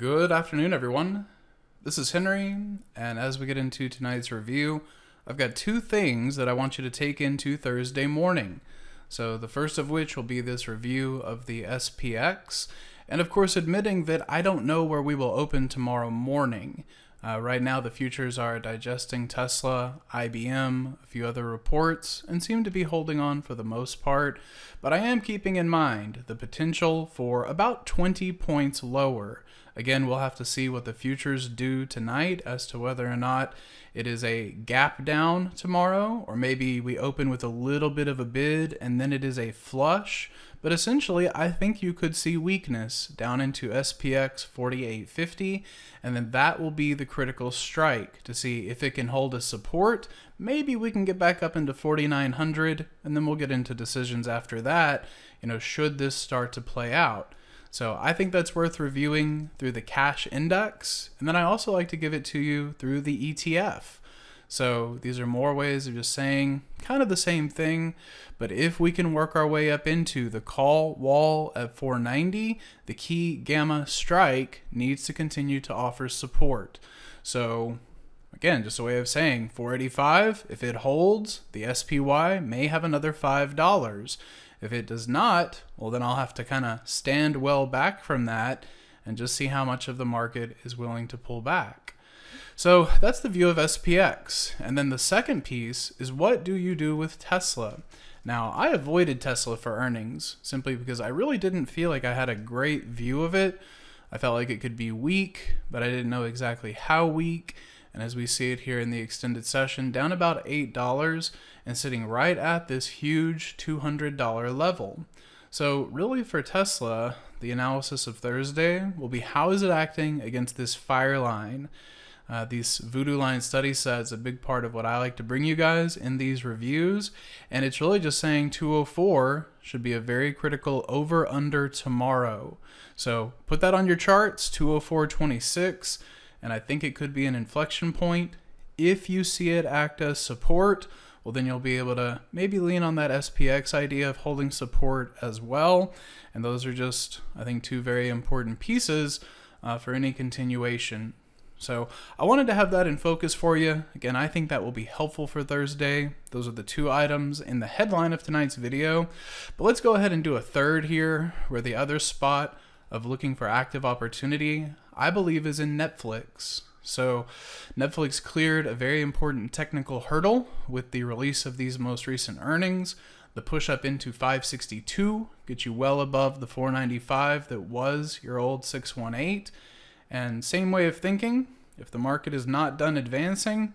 Good afternoon, everyone. This is Henry, and as we get into tonight's review, I've got two things that I want you to take into Thursday morning. So the first of which will be this review of the SPX, and of course admitting that I don't know where we will open tomorrow morning. Right now the futures are digesting Tesla, IBM, a few other reports, and seem to be holding on for the most part, but I am keeping in mind the potential for about 20 points lower. Again, we'll have to see what the futures do tonight as to whether or not it is a gap down tomorrow, or maybe we open with a little bit of a bid and then it is a flush. But essentially, I think you could see weakness down into SPX 4850, and then that will be the critical strike to see if it can hold a support. Maybe we can get back up into 4900, and then we'll get into decisions after that, should this start to play out. So I think that's worth reviewing through the cash index, and then I also like to give it to you through the ETF. So these are more ways of just saying kind of the same thing, but if we can work our way up into the call wall at 490, the key gamma strike needs to continue to offer support. So again, just a way of saying 485, if it holds, the SPY may have another $5. If it does not, well then I'll have to kind of stand well back from that and just see how much of the market is willing to pull back. So that's the view of SPX. And then the second piece is, what do you do with Tesla? Now, I avoided Tesla for earnings simply because I really didn't feel like I had a great view of it. I felt like it could be weak, but I didn't know exactly how weak. And as we see it here in the extended session, down about $8 and sitting right at this huge $200 level. So really for Tesla, the analysis of Thursday will be, how is it acting against this fire line? These voodoo line study sets, a big part of what I like to bring you guys in these reviews, and it's really just saying 204 should be a very critical over-under tomorrow. So put that on your charts, 204.26, and I think it could be an inflection point. If you see it act as support, well then you'll be able to maybe lean on that SPX idea of holding support as well, and those are just, I think, two very important pieces for any continuation. So I wanted to have that in focus for you. Again, I think that will be helpful for Thursday. Those are the two items in the headline of tonight's video. But let's go ahead and do a third here, where the other spot of looking for active opportunity, I believe, is in Netflix. So Netflix cleared a very important technical hurdle with the release of these most recent earnings. The push up into 562 gets you well above the 495 that was your old 618. And same way of thinking, if the market is not done advancing,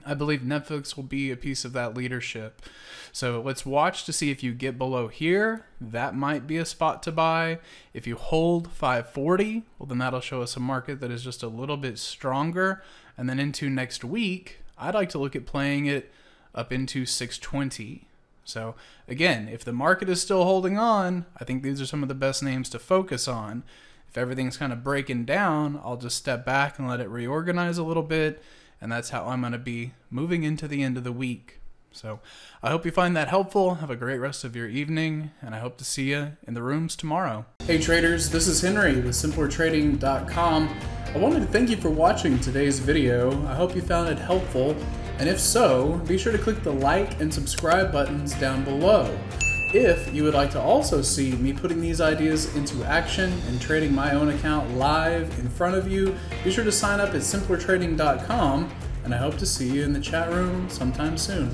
I believe Netflix will be a piece of that leadership. So let's watch to see if you get below here. That might be a spot to buy. If you hold 540, well then that'll show us a market that is just a little bit stronger. And then into next week, I'd like to look at playing it up into 620. So again, if the market is still holding on, I think these are some of the best names to focus on. If everything's kind of breaking down, I'll just step back and let it reorganize a little bit, and that's how I'm going to be moving into the end of the week. So I hope you find that helpful. Have a great rest of your evening, and I hope to see you in the rooms tomorrow. Hey traders, this is Henry with simplertrading.com. I wanted to thank you for watching today's video. I hope you found it helpful, and if so, be sure to click the like and subscribe buttons down below. If you would like to also see me putting these ideas into action and trading my own account live in front of you, be sure to sign up at simplertrading.com, and I hope to see you in the chat room sometime soon.